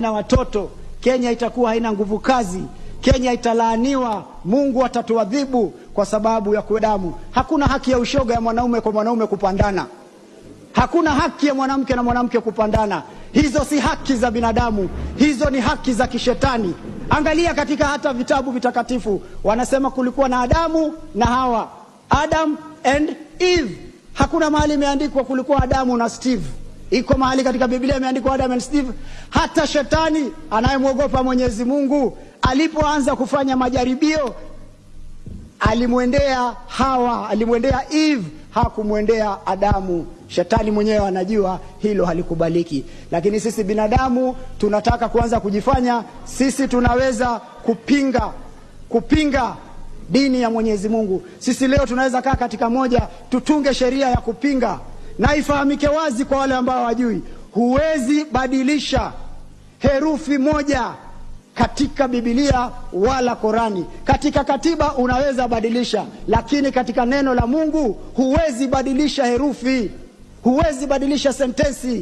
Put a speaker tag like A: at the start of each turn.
A: na watoto, Kenya itakuwa haina nguvu kazi, Kenya italaaniwa, Mungu atatuadhibu kwa sababu ya damu. Hakuna haki ya ushoga ya mwanaume kwa mwanaume kupandana. Hakuna haki ya mwanamke na mwanamke kupandana. Hizo si haki za binadamu, hizo ni haki za kishetani. Angalia katika hata vitabu vitakatifu, wanasema kulikuwa na Adamu na Hawa, Adam and Eve. Hakuna mahali imeandikwa kulikuwa Adamu na Steve. Iko mahali katika Biblia imeandikwa Adam and Steve. Hata shetani anayemwogopa Mwenyezi Mungu alipoanza kufanya majaribio alimwendea Hawa, alimwendea Eve, hakumwendea Adamu. Shetani mwenyewe anajua hilo halikubaliki. Lakini sisi binadamu tunataka kuanza kujifanya sisi tunaweza kupinga dini ya Mwenyezi Mungu. Sisi leo tunaweza kaa katika moja tutunge sheria ya kupinga, na ifahamike wazi kwa wale ambao hawajui, huwezi badilisha herufi moja katika Biblia wala Korani. Katika katiba unaweza badilisha, lakini katika neno la Mungu huwezi badilisha herufi, huwezi badilisha sentensi.